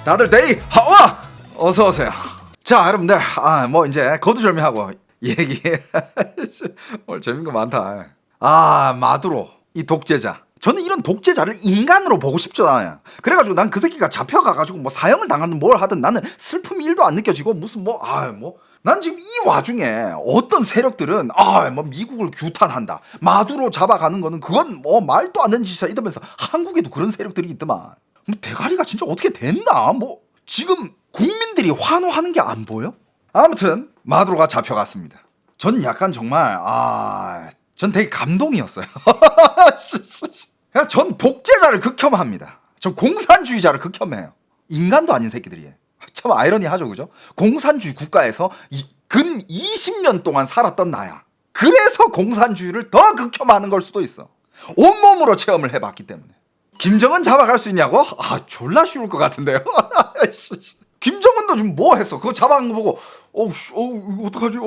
다들 데이 하와 어서 오세요. 자 여러분들 뭐 이제 거두절미하고 얘기 오늘 재밌는 거 많다. 마두로 이 독재자. 저는 이런 독재자를 인간으로 보고 싶죠. 그래가지고 난 그 새끼가 잡혀가가지고 뭐 사형을 당하든 뭘 하든 나는 슬픔이 1도 안 느껴지고 무슨 난 지금 이 와중에 어떤 세력들은 뭐 미국을 규탄한다, 마두로 잡아가는 거는 그건 뭐 말도 안 되는 짓이야 이러면서 한국에도 그런 세력들이 있더만. 대가리가 진짜 어떻게 됐나? 지금 국민들이 환호하는 게 안 보여? 아무튼 마두로가 잡혀갔습니다. 전 약간 정말 전 되게 감동이었어요. 전 독재자를 극혐합니다. 전 공산주의자를 극혐해요. 인간도 아닌 새끼들이에요. 참 아이러니하죠, 그죠? 공산주의 국가에서 근 20년 동안 살았던 나야. 그래서 공산주의를 더 극혐하는 걸 수도 있어. 온몸으로 체험을 해봤기 때문에. 김정은 잡아갈 수 있냐고? 졸라 쉬울 것 같은데요. 김정은도 지금 뭐 했어? 그거 잡아간 거 보고 이거 어떡하지? 야,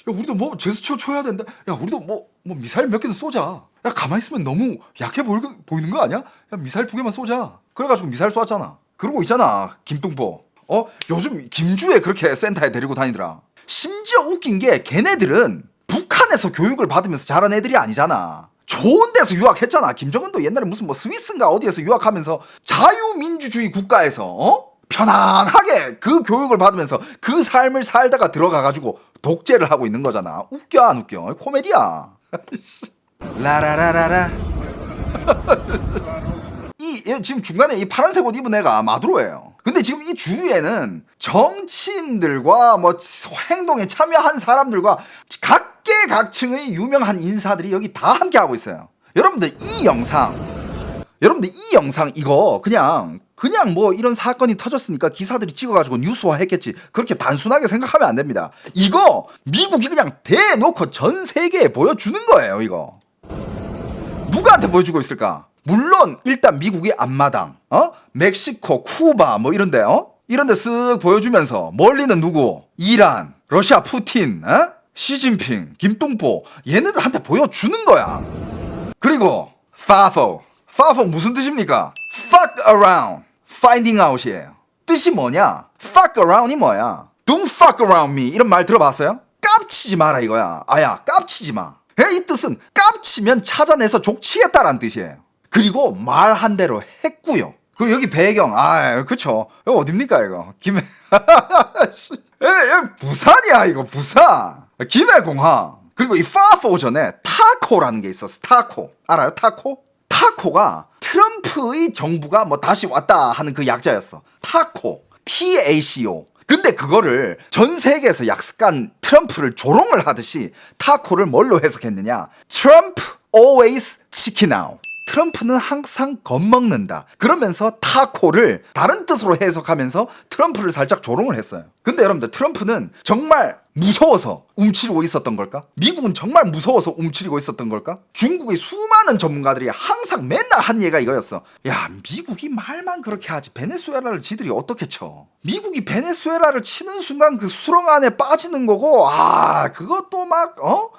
우리도 뭐 제스처 쳐야 된다. 야, 우리도 뭐 미사일 몇 개는 쏘자. 야, 가만히 있으면 너무 약해 보이는 거 아니야? 야, 미사일 2개만 쏘자. 그래가지고 미사일 쏘았잖아. 그러고 있잖아, 김동보. 요즘 김주에 그렇게 센터에 데리고 다니더라. 심지어 웃긴 게 걔네들은 북한에서 교육을 받으면서 자란 애들이 아니잖아. 좋은 데서 유학했잖아. 김정은도 옛날에 무슨 스위스인가 어디에서 유학하면서 자유민주주의 국가에서 편안하게 그 교육을 받으면서 그 삶을 살다가 들어가가지고 독재를 하고 있는 거잖아. 웃겨 안 웃겨? 코미디야. 라라라라라. 지금 중간에 이 파란색 옷 입은 애가 마두로예요. 근데 지금 이 주위에는 정치인들과 행동에 참여한 사람들과 각계각층의 유명한 인사들이 여기 다 함께 하고 있어요. 여러분들 이 영상 이거 그냥 이런 사건이 터졌으니까 기사들이 찍어가지고 뉴스화 했겠지. 그렇게 단순하게 생각하면 안 됩니다. 이거 미국이 그냥 대놓고 전 세계에 보여주는 거예요. 이거 누구한테 보여주고 있을까? 물론 일단 미국이 앞마당, 멕시코, 쿠바 이런데 이런데 쓱 보여주면서 멀리는 누구? 이란, 러시아 푸틴, 시진핑, 김동보 얘네들한테 보여주는 거야. 그리고 파포 무슨 뜻입니까? Fuck around, finding out이에요. 뜻이 뭐냐? Fuck around이 뭐야? Don't fuck around me 이런 말 들어봤어요? 깝치지 마라 이거야. 깝치지 마. 이 뜻은 깝치면 찾아내서 족치겠다라는 뜻이에요. 그리고 말한 대로 했고요. 그리고 여기 배경 그쵸. 이거 어딥니까 이거? 부산이야 이거. 부산 김해공항. 그리고 이 파포 전에 타코라는 게 있었어. 타코 알아요? 타코가 트럼프의 정부가 다시 왔다 하는 그 약자였어. 타코 TACO. 근데 그거를 전 세계에서 약간 트럼프를 조롱을 하듯이 타코를 뭘로 해석했느냐? Trump always chicken out. 트럼프는 항상 겁먹는다. 그러면서 타코를 다른 뜻으로 해석하면서 트럼프를 살짝 조롱을 했어요. 근데 여러분들 트럼프는 정말 무서워서 움츠리고 있었던 걸까? 미국은 정말 무서워서 움츠리고 있었던 걸까? 중국의 수많은 전문가들이 항상 맨날 한 얘기가 이거였어. 야, 미국이 말만 그렇게 하지 베네수엘라를 지들이 어떻게 쳐? 미국이 베네수엘라를 치는 순간 그 수렁 안에 빠지는 거고 그것도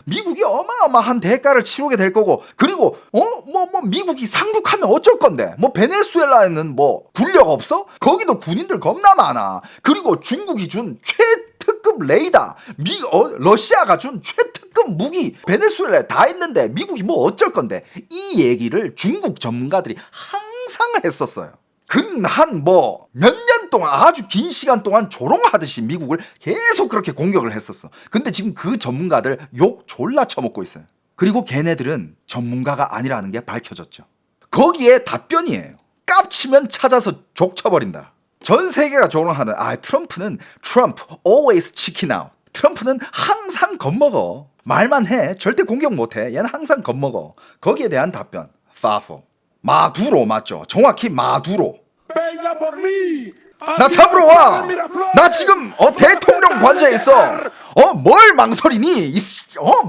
미국이 어마어마한 대가를 치르게 될 거고 그리고 미국이 상륙하면 어쩔 건데 베네수엘라에는 군력 없어? 거기도 군인들 겁나 많아. 그리고 중국이 준 최특급 레이더, 러시아가 준 최특급 무기 베네수엘라에 다 있는데 미국이 어쩔 건데 이 얘기를 중국 전문가들이 항상 했었어요. 한 몇 년 동안 아주 긴 시간 동안 조롱하듯이 미국을 계속 그렇게 공격을 했었어. 근데 지금 그 전문가들 욕 졸라 쳐먹고 있어요. 그리고 걔네들은 전문가가 아니라는 게 밝혀졌죠. 거기에 답변이에요. 깝치면 찾아서 족 쳐버린다. 전 세계가 조롱하는 트럼프는 Trump always chicken out. 트럼프는 항상 겁먹어. 말만 해. 절대 공격 못해. 얘는 항상 겁먹어. 거기에 대한 답변. 파포. 마두로 맞죠? 정확히 마두로. 나 잡으러 와. 나 지금 대통령 관저에 있어. 뭘 망설이니?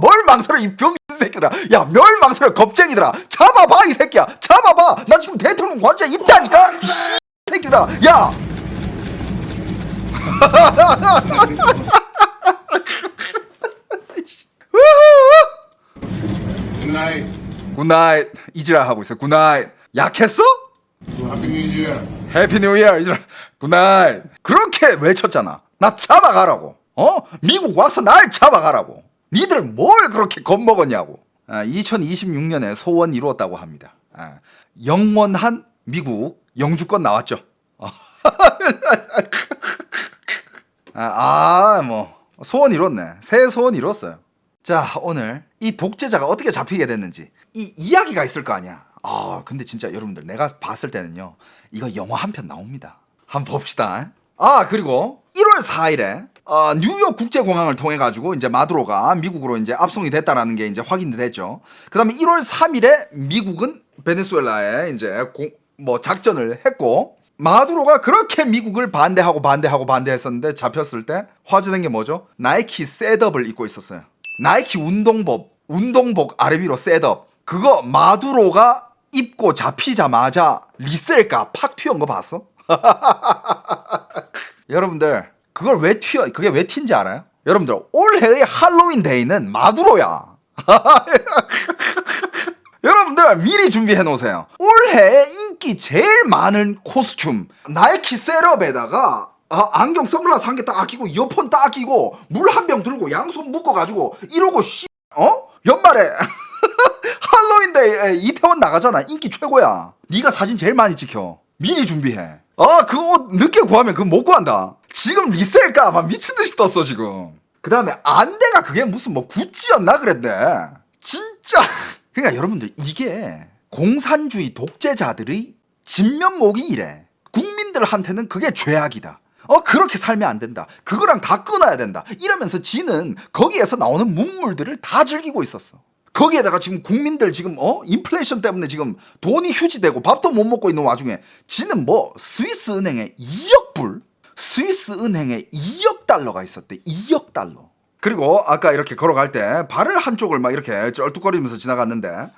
뭘 망설여 이 병신 새끼들아. 야, 뭘 망설여 겁쟁이들아. 잡아봐 이 새끼야. 잡아봐. 나 지금 대통령 관저에 있다니까. 이 씨 새끼들아. 야. 굿나잇. 굿나잇. 이지라 하고 있어. 굿나잇. 약했어? Happy New Year. 해피 뉴 이어 굿나잇 그렇게 외쳤잖아. 나 잡아가라고. 미국 와서 날 잡아가라고. 니들 뭘 그렇게 겁먹었냐고. 2026년에 소원 이루었다고 합니다. 영원한 미국 영주권 나왔죠. 뭐 소원 이뤘네. 새 소원 이뤘어요. 자, 오늘 이 독재자가 어떻게 잡히게 됐는지 이 이야기가 있을 거 아니야. 근데 진짜 여러분들 내가 봤을 때는요, 이거 영화 한 편 나옵니다. 한번 봅시다. 그리고 1월 4일에 뉴욕 국제공항을 통해 가지고 이제 마두로가 미국으로 이제 압송이 됐다라는 게 이제 확인이 됐죠. 그다음에 1월 3일에 미국은 베네수엘라에 이제 작전을 했고, 마두로가 그렇게 미국을 반대했었는데 잡혔을 때 화제된 게 뭐죠? 나이키 셋업을 입고 있었어요. 나이키 운동복 아래 위로 셋업. 그거 마두로가 입고 잡히자마자 리셀가 팍 튀어온 거 봤어? 여러분들 그걸 왜 튀어? 그게 왜 튄지 알아요? 여러분들 올해의 할로윈 데이는 마두로야. 여러분들 미리 준비해 놓으세요. 올해 인기 제일 많은 코스튬 나이키 셋업에다가 안경 선글라스 한 개 딱 끼고 이어폰 딱 끼고 물 한 병 들고 양손 묶어가지고 이러고 연말에 할로윈데이 이태원 나가잖아. 인기 최고야. 네가 사진 제일 많이 찍혀. 미리 준비해. 그 옷 늦게 구하면 그거 못 구한다. 지금 리셀가 막 미친듯이 떴어 지금. 그 다음에 안대가 그게 무슨 구찌였나 그랬대. 진짜. 그러니까 여러분들 이게 공산주의 독재자들의 진면목이 이래. 국민들한테는 그게 죄악이다. 그렇게 살면 안 된다. 그거랑 다 끊어야 된다. 이러면서 지는 거기에서 나오는 문물들을 다 즐기고 있었어. 거기에다가 지금 국민들 지금 인플레이션 때문에 지금 돈이 휴지되고 밥도 못 먹고 있는 와중에 지는 스위스 은행에 2억 불? 스위스 은행에 2억 달러가 있었대. 2억 달러. 그리고 아까 이렇게 걸어갈 때 발을 한쪽을 막 이렇게 쩔뚝거리면서 지나갔는데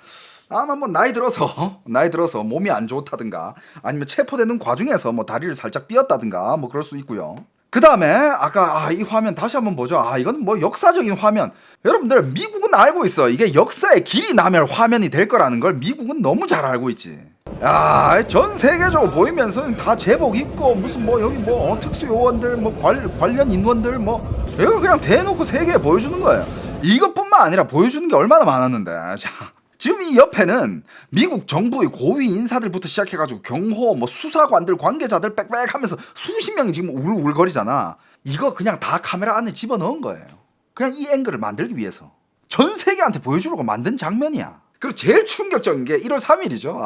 아마 나이 들어서 몸이 안 좋다든가 아니면 체포되는 과정에서 다리를 살짝 삐었다든가 그럴 수 있고요. 그 다음에 아까 이 화면 다시 한번 보죠. 이건 역사적인 화면. 여러분들 미국은 알고 있어. 이게 역사의 길이 나면 화면이 될 거라는 걸 미국은 너무 잘 알고 있지. 전 세계적으로 보이면서 다 제복 입고 무슨 여기 특수요원들 관련 인원들 이거 그냥 대놓고 세계에 보여주는 거예요. 이것뿐만 아니라 보여주는 게 얼마나 많았는데. 자, 지금 이 옆에는 미국 정부의 고위 인사들부터 시작해가지고 경호 수사관들 관계자들 빽빽 하면서 수십 명이 지금 울울거리잖아. 이거 그냥 다 카메라 안에 집어넣은 거예요. 그냥 이 앵글을 만들기 위해서 전 세계한테 보여주려고 만든 장면이야. 그리고 제일 충격적인 게 1월 3일이죠.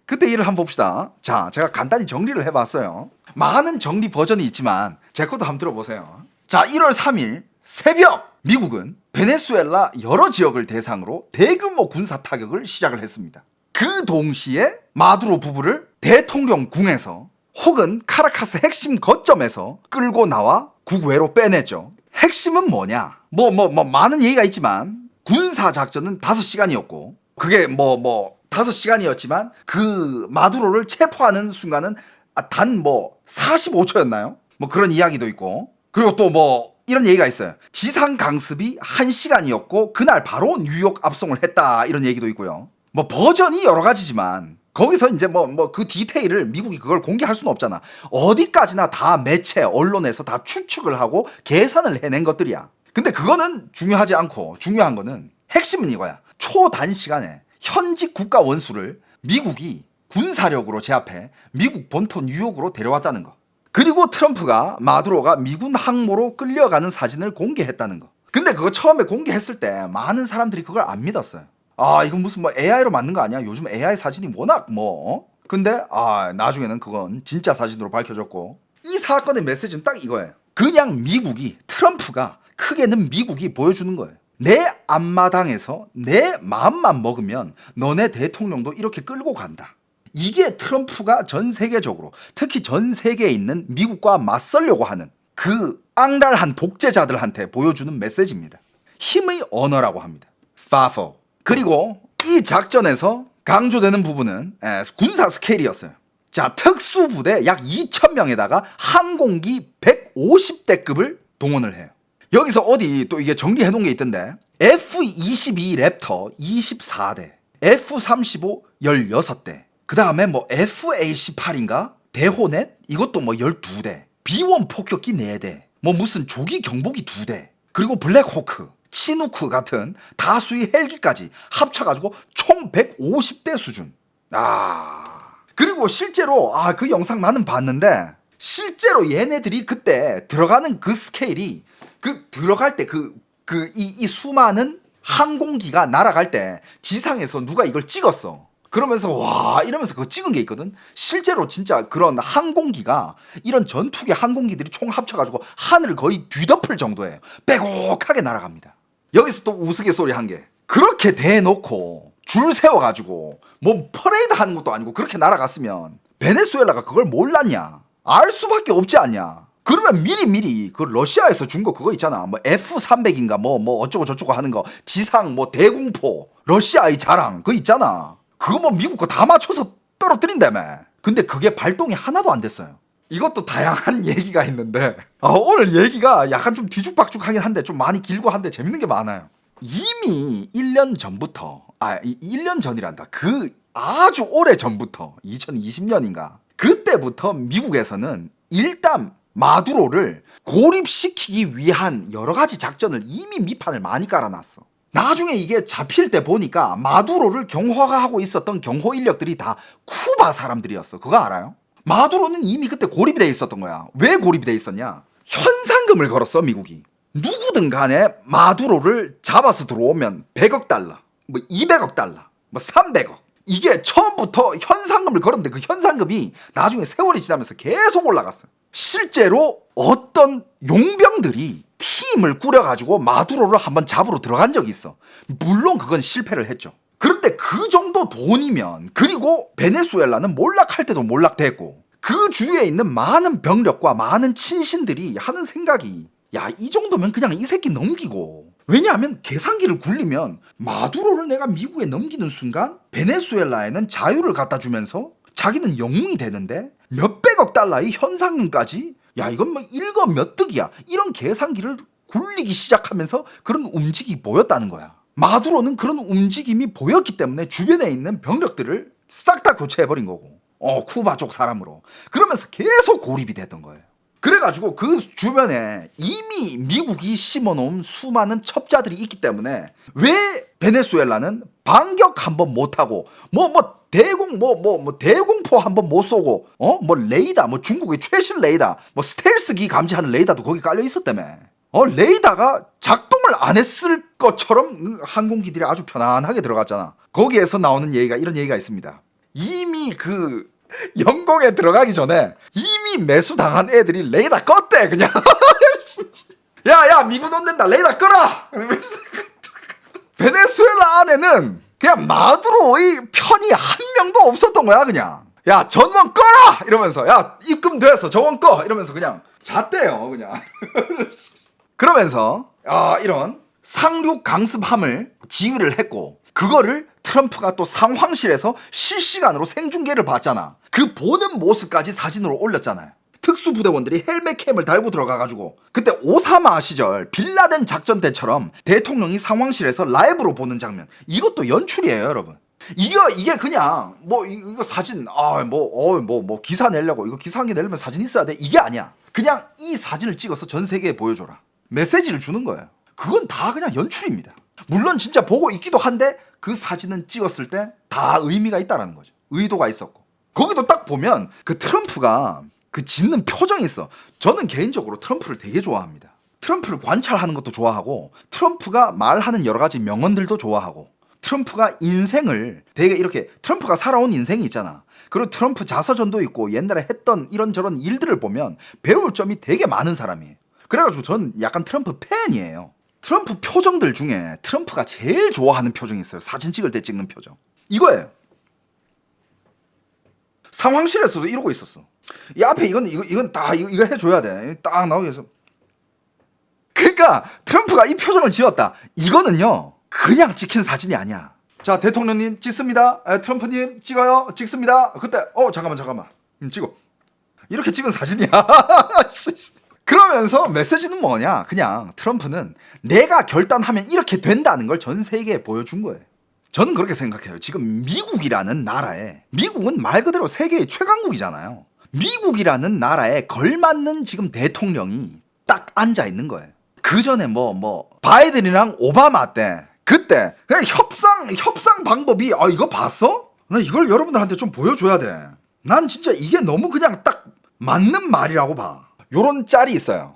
그때 일을 한번 봅시다. 자, 제가 간단히 정리를 해봤어요. 많은 정리 버전이 있지만 제 것도 한번 들어보세요. 자, 1월 3일 새벽 미국은 베네수엘라 여러 지역을 대상으로 대규모 군사 타격을 시작을 했습니다. 그 동시에 마두로 부부를 대통령궁에서 혹은 카라카스 핵심 거점에서 끌고 나와 국외로 빼냈죠. 핵심은 뭐냐? 많은 얘기가 있지만 군사 작전은 5시간이었고 그게 5시간이었지만 그 마두로를 체포하는 순간은 단 45초였나요? 그런 이야기도 있고 그리고 또 이런 얘기가 있어요. 지상 강습이 1시간이었고 그날 바로 뉴욕 압송을 했다 이런 얘기도 있고요. 버전이 여러 가지지만 거기서 이제 그 디테일을 미국이 그걸 공개할 수는 없잖아. 어디까지나 다 매체 언론에서 다 추측을 하고 계산을 해낸 것들이야. 근데 그거는 중요하지 않고 중요한 거는 핵심은 이거야. 초단시간에 현직 국가 원수를 미국이 군사력으로 제압해 미국 본토 뉴욕으로 데려왔다는 거. 그리고 트럼프가 마두로가 미군 항모로 끌려가는 사진을 공개했다는 거. 근데 그거 처음에 공개했을 때 많은 사람들이 그걸 안 믿었어요. 이건 무슨 AI로 만든 거 아니야? 요즘 AI 사진이 워낙 근데 나중에는 그건 진짜 사진으로 밝혀졌고 이 사건의 메시지는 딱 이거예요. 그냥 트럼프가 크게는 미국이 보여주는 거예요. 내 앞마당에서 내 마음만 먹으면 너네 대통령도 이렇게 끌고 간다. 이게 트럼프가 전 세계적으로 특히 전 세계에 있는 미국과 맞서려고 하는 그 앙랄한 독재자들한테 보여주는 메시지입니다. 힘의 언어라고 합니다. FAFO. 그리고 이 작전에서 강조되는 부분은 군사 스케일이었어요. 자, 특수부대 약 2,000명에다가 항공기 150대급을 동원을 해요. 여기서 어디 또 이게 정리해 놓은 게 있던데 F-22 랩터 24대, F-35 16대, 그 다음에 뭐 FA-18인가? 대호넷? 이것도 뭐 12대. B1 폭격기 4대. 뭐 무슨 조기 경보기 2대. 그리고 블랙호크, 치누크 같은 다수의 헬기까지 합쳐가지고 총 150대 수준. 그리고 실제로 그 영상 나는 봤는데 실제로 얘네들이 그때 들어가는 그 스케일이 들어갈 때 이 수많은 항공기가 날아갈 때 지상에서 누가 이걸 찍었어. 그러면서 와 이러면서 그거 찍은 게 있거든. 실제로 진짜 그런 항공기가 이런 전투기 항공기들이 총 합쳐가지고 하늘을 거의 뒤덮을 정도예요. 빼곡하게 날아갑니다. 여기서 또 우스갯소리 한 게 그렇게 대놓고 줄 세워가지고 뭐 퍼레이드 하는 것도 아니고 그렇게 날아갔으면 베네수엘라가 그걸 몰랐냐? 알 수밖에 없지 않냐? 그러면 미리 그 러시아에서 준 거 그거 있잖아. 뭐 F-300인가 뭐 어쩌고 저쩌고 하는 거 지상 뭐 대공포 러시아의 자랑 그거 있잖아. 그거 뭐 미국 거 다 맞춰서 떨어뜨린다며. 근데 그게 발동이 하나도 안 됐어요. 이것도 다양한 얘기가 있는데 오늘 얘기가 약간 좀 뒤죽박죽하긴 한데 좀 많이 길고 한데 재밌는 게 많아요. 이미 1년 전부터 1년 전이란다. 그 아주 오래 전부터 2020년인가 그때부터 미국에서는 일단 마두로를 고립시키기 위한 여러 가지 작전을 이미 밑판을 많이 깔아놨어. 나중에 이게 잡힐 때 보니까 마두로를 경호하고 있었던 경호 인력들이 다 쿠바 사람들이었어. 그거 알아요? 마두로는 이미 그때 고립이 돼 있었던 거야. 왜 고립이 돼 있었냐? 현상금을 걸었어 미국이. 누구든 간에 마두로를 잡아서 들어오면 100억 달러, 뭐 200억 달러, 뭐 300억. 이게 처음부터 현상금을 걸었는데 그 현상금이 나중에 세월이 지나면서 계속 올라갔어. 실제로 어떤 용병들이 팀을 꾸려가지고 마두로를 한번 잡으러 들어간 적이 있어. 물론 그건 실패를 했죠. 그런데 그 정도 돈이면, 그리고 베네수엘라는 몰락할 때도 몰락됐고 그 주위에 있는 많은 병력과 많은 친신들이 하는 생각이 야, 이 정도면 그냥 이 새끼 넘기고. 왜냐하면 계산기를 굴리면 마두로를 내가 미국에 넘기는 순간 베네수엘라에는 자유를 갖다 주면서 자기는 영웅이 되는데 몇백억 달러의 현상금까지, 야 이건 뭐 일거 몇 득이야, 이런 계산기를 굴리기 시작하면서 그런 움직임이 보였다는 거야. 마두로는 그런 움직임이 보였기 때문에 주변에 있는 병력들을 싹 다 교체해버린 거고, 쿠바 쪽 사람으로. 그러면서 계속 고립이 됐던 거예요. 그래가지고 그 주변에 이미 미국이 심어놓은 수많은 첩자들이 있기 때문에 왜 베네수엘라는 반격 한번 못하고 대공포 한번 못 쏘고 레이더, 중국의 최신 레이더, 스텔스기 감지하는 레이더도 거기 깔려 있었다며. 레이더가 작동을 안 했을 것처럼 항공기들이 아주 편안하게 들어갔잖아. 거기에서 나오는 얘기가 이런 얘기가 있습니다. 이미 그 영공에 들어가기 전에 이미 매수당한 애들이 레이더 껐대 그냥. 야 미군 온댄다, 레이더 꺼라. 베네수엘라 안에는 그냥 마두로의 편이 한 명도 없었던 거야. 그냥 야 전원 꺼라 이러면서, 야 입금 돼서 전원 꺼 이러면서 그냥 잤대요 그냥. 그러면서 이런 상륙 강습함을 지휘를 했고, 그거를 트럼프가 또 상황실에서 실시간으로 생중계를 봤잖아. 그 보는 모습까지 사진으로 올렸잖아요. 특수부대원들이 헬멧캠을 달고 들어가가지고 그때 오사마 시절 빌라덴 작전 때처럼 대통령이 상황실에서 라이브로 보는 장면, 이것도 연출이에요 여러분. 이게 그냥 이거 사진 기사 내려고, 이거 기사 한 개 내려면 사진 있어야 돼, 이게 아니야. 그냥 이 사진을 찍어서 전 세계에 보여줘라, 메시지를 주는 거예요. 그건 다 그냥 연출입니다. 물론 진짜 보고 있기도 한데 그 사진은 찍었을 때 다 의미가 있다라는 거죠. 의도가 있었고. 거기도 딱 보면 그 트럼프가 그 짓는 표정이 있어. 저는 개인적으로 트럼프를 되게 좋아합니다. 트럼프를 관찰하는 것도 좋아하고, 트럼프가 말하는 여러 가지 명언들도 좋아하고, 트럼프가 인생을 되게 이렇게, 트럼프가 살아온 인생이 있잖아. 그리고 트럼프 자서전도 있고 옛날에 했던 이런저런 일들을 보면 배울 점이 되게 많은 사람이에요. 그래가지고 전 약간 트럼프 팬이에요. 트럼프 표정들 중에 트럼프가 제일 좋아하는 표정이 있어요. 사진 찍을 때 찍는 표정. 이거예요. 상황실에서도 이러고 있었어. 이 앞에 이건 이거 해줘야 돼. 딱 나오게 해서. 그러니까 트럼프가 이 표정을 지었다. 이거는요 그냥 찍힌 사진이 아니야. 자, 대통령님 찍습니다. 트럼프님 찍어요. 찍습니다. 그때 잠깐만 찍어. 이렇게 찍은 사진이야. 그러면서 메시지는 뭐냐, 그냥 트럼프는 내가 결단하면 이렇게 된다는 걸 전 세계에 보여준 거예요. 저는 그렇게 생각해요. 지금 미국이라는 나라에, 미국은 말 그대로 세계의 최강국이잖아요. 미국이라는 나라에 걸맞는 지금 대통령이 딱 앉아 있는 거예요. 그 전에 바이든이랑 오바마 때, 그때 그냥 협상 방법이, 이거 봤어? 나 이걸 여러분들한테 좀 보여줘야 돼. 난 진짜 이게 너무 그냥 딱 맞는 말이라고 봐. 요런 짤이 있어요.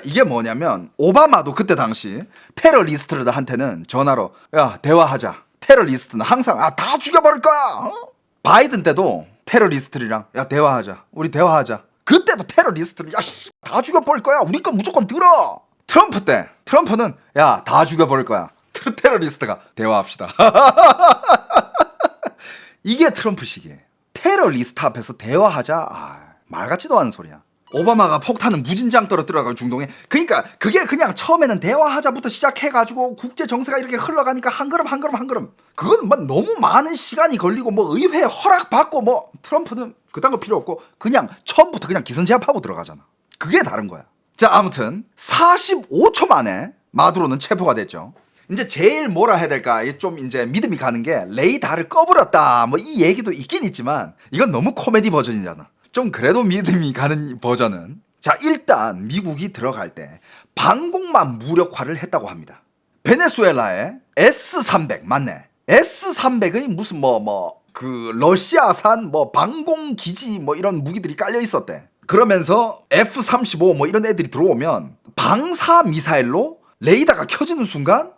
이게 뭐냐면 오바마도 그때 당시 테러리스트들한테는 전화로 야 대화하자. 테러리스트는 항상 다 죽여버릴 거야. 바이든 때도 테러리스트들이랑 야 대화하자. 우리 대화하자. 그때도 테러리스트를 다 죽여버릴 거야. 우리 건 무조건 들어. 트럼프 때 트럼프는 야 다 죽여버릴 거야. 테러리스트가 대화합시다. 이게 트럼프식이에요. 테러리스트 앞에서 대화하자. 말 같지도 않은 소리야. 오바마가 폭탄은 무진장 떨어뜨려가지고 중동에. 그러니까 그게 그냥 처음에는 대화하자부터 시작해가지고 국제 정세가 이렇게 흘러가니까 한 걸음 그건 너무 많은 시간이 걸리고 의회 허락 받고 트럼프는 그딴 거 필요 없고 그냥 처음부터 그냥 기선제압하고 들어가잖아. 그게 다른 거야. 자, 아무튼 45초 만에 마두로는 체포가 됐죠. 이제 제일 뭐라 해야 될까 좀 이제 믿음이 가는 게 레이더를 꺼버렸다 이 얘기도 있긴 있지만 이건 너무 코미디 버전이잖아. 좀 그래도 믿음이 가는 버전은, 자, 일단 미국이 들어갈 때 방공만 무력화를 했다고 합니다. 베네수엘라의 S-300 맞네. S-300의 무슨 러시아산 방공기지 이런 무기들이 깔려 있었대. 그러면서 F-35 이런 애들이 들어오면 방사 미사일로 레이더가 켜지는 순간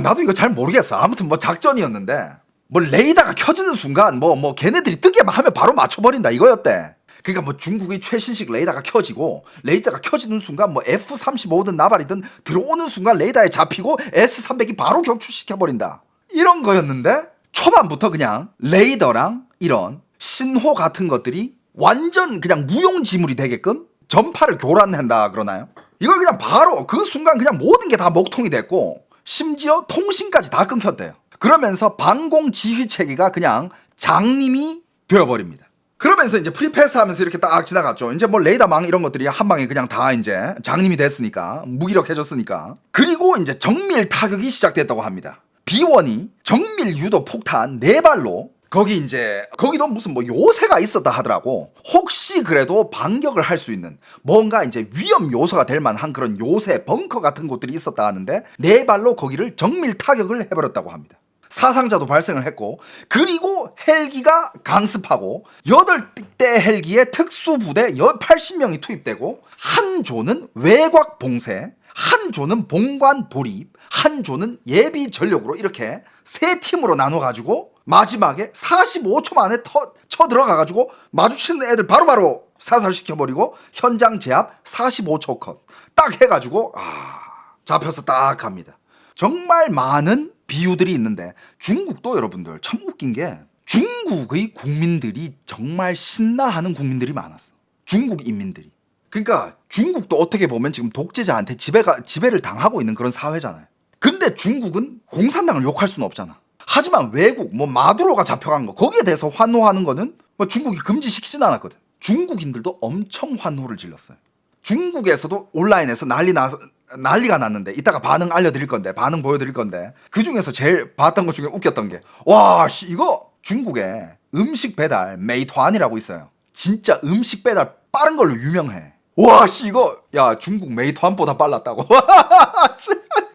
나도 이거 잘 모르겠어. 아무튼 작전이었는데 레이더가 켜지는 순간 걔네들이 뜨게만 하면 바로 맞춰버린다 이거였대. 그러니까 중국의 최신식 레이더가 켜지고 레이더가 켜지는 순간 F-35든 나발이든 들어오는 순간 레이더에 잡히고 S-300이 바로 격추시켜버린다 이런 거였는데, 초반부터 그냥 레이더랑 이런 신호 같은 것들이 완전 그냥 무용지물이 되게끔 전파를 교란한다 그러나요? 이걸 그냥 바로 그 순간 그냥 모든 게 다 먹통이 됐고 심지어 통신까지 다 끊겼대요. 그러면서 방공 지휘 체계가 그냥 장님이 되어버립니다. 그러면서 이제 프리패스 하면서 이렇게 딱 지나갔죠. 이제 레이더망 이런 것들이 한 방에 그냥 다 이제 장님이 됐으니까, 무기력해졌으니까. 그리고 이제 정밀 타격이 시작됐다고 합니다. B1이 정밀 유도 폭탄 4발로 거기도 무슨 요새가 있었다 하더라고. 혹시 그래도 반격을 할 수 있는 뭔가 이제 위험 요소가 될 만한 그런 요새 벙커 같은 곳들이 있었다 하는데 4발로 거기를 정밀 타격을 해버렸다고 합니다. 사상자도 발생을 했고, 그리고 헬기가 강습하고 8대 헬기의 특수부대 80명이 투입되고, 한 조는 외곽 봉쇄, 한 조는 본관 돌입, 한 조는 예비 전력으로 이렇게 3팀으로 나눠가지고 마지막에 45초 만에 쳐들어가가지고 마주치는 애들 바로바로 사살시켜버리고 현장 제압 45초 컷 딱 해가지고 잡혀서 딱 갑니다. 정말 많은 비유들이 있는데 중국도 여러분들 참 웃긴 게 중국의 국민들이 정말 신나하는 국민들이 많았어. 중국 인민들이. 그러니까 중국도 어떻게 보면 지금 독재자한테 지배를 당하고 있는 그런 사회잖아요. 근데 중국은 공산당을 욕할 수는 없잖아. 하지만 외국 마두로가 잡혀간 거 거기에 대해서 환호하는 거는 중국이 금지시키진 않았거든. 중국인들도 엄청 환호를 질렀어요. 중국에서도 온라인에서 난리가 났는데 이따가 반응 알려드릴 건데, 반응 보여드릴 건데, 그 중에서 제일 봤던 것 중에 웃겼던 게 이거 중국에 음식 배달 메이투안이라고 있어요. 진짜 음식 배달 빠른 걸로 유명해. 이거 중국 메이투안보다 빨랐다고.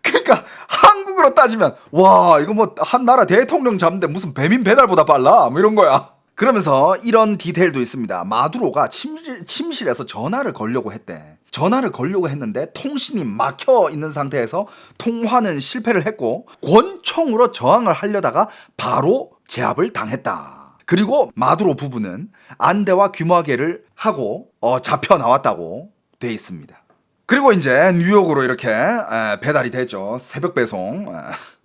그러니까 한국으로 따지면 이거 한 나라 대통령 잡는데 무슨 배민 배달보다 빨라 이런 거야. 그러면서 이런 디테일도 있습니다. 마두로가 침실에서 전화를 걸려고 했대. 전화를 걸려고 했는데 통신이 막혀 있는 상태에서 통화는 실패를 했고 권총으로 저항을 하려다가 바로 제압을 당했다. 그리고 마두로 부부는 안대와 귀마개를 하고 잡혀 나왔다고 돼 있습니다. 그리고 이제 뉴욕으로 이렇게 배달이 됐죠. 새벽 배송.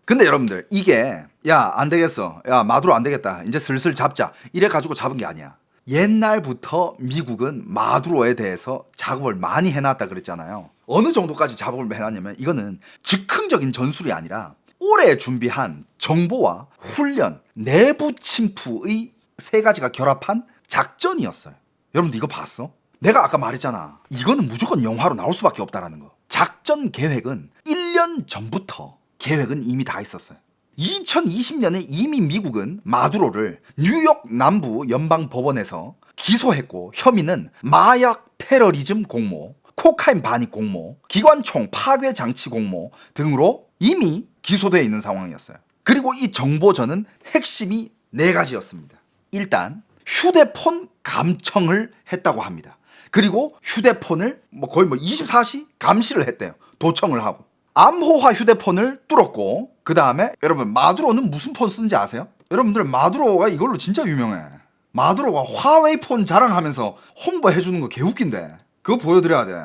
근데 여러분들 이게 안 되겠어. 마두로 안 되겠다. 이제 슬슬 잡자. 이래 가지고 잡은 게 아니야. 옛날부터 미국은 마두로에 대해서 작업을 많이 해놨다 그랬잖아요. 어느 정도까지 작업을 해놨냐면 이거는 즉흥적인 전술이 아니라 오래 준비한 정보와 훈련, 내부 침투의 3가지가 결합한 작전이었어요. 여러분들 이거 봤어? 내가 아까 말했잖아. 이거는 무조건 영화로 나올 수밖에 없다라는 거. 작전 계획은 1년 전부터 계획은 이미 다 있었어요. 2020년에 이미 미국은 마두로를 뉴욕 남부 연방법원에서 기소했고 혐의는 마약 테러리즘 공모, 코카인 반입 공모, 기관총 파괴 장치 공모 등으로 이미 기소되어 있는 상황이었어요. 그리고 이 정보전은 핵심이 4가지였습니다. 일단 휴대폰 감청을 했다고 합니다. 그리고 휴대폰을 거의 24시 감시를 했대요. 도청을 하고. 암호화 휴대폰을 뚫었고, 그 다음에 여러분 마두로는 무슨 폰 쓰는지 아세요? 여러분들 마두로가 이걸로 진짜 유명해. 마두로가 화웨이 폰 자랑하면서 홍보해주는 거 개웃긴데 그거 보여드려야 돼.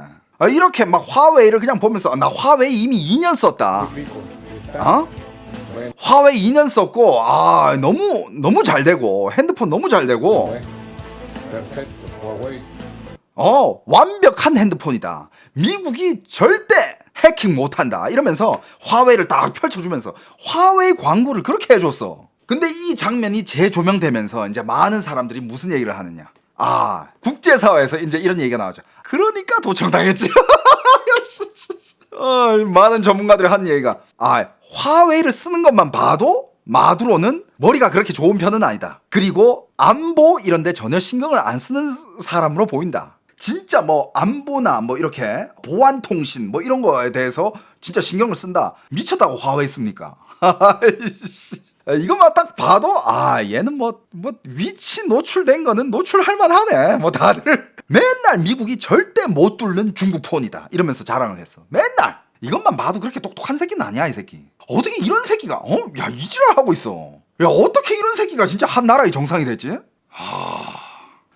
이렇게 막 화웨이를 그냥 보면서 나 화웨이 이미 2년 썼다. 화웨이 2년 썼고 너무 잘 되고 핸드폰 너무 잘 되고 완벽한 핸드폰이다. 미국이 절대 해킹 못한다 이러면서 화웨이를 딱 펼쳐주면서 화웨이 광고를 그렇게 해줬어. 근데 이 장면이 재조명되면서 이제 많은 사람들이 무슨 얘기를 하느냐, 국제사회에서 이제 이런 얘기가 나오죠. 그러니까 도청당했지. 많은 전문가들이 한 얘기가 화웨이를 쓰는 것만 봐도 마두로는 머리가 그렇게 좋은 편은 아니다. 그리고 안보 이런 데 전혀 신경을 안 쓰는 사람으로 보인다. 진짜 안보나 이렇게 보안통신 이런 거에 대해서 진짜 신경을 쓴다. 미쳤다고 화웨이 씁니까? 이것만 딱 봐도 얘는 위치 노출된 거는 노출할 만하네. 다들 맨날 미국이 절대 못 뚫는 중국 폰이다 이러면서 자랑을 했어. 맨날 이것만 봐도 그렇게 똑똑한 새끼는 아니야. 이 새끼 어떻게 이런 새끼가 이 지랄 하고 있어. 야 어떻게 이런 새끼가 진짜 한 나라의 정상이 됐지?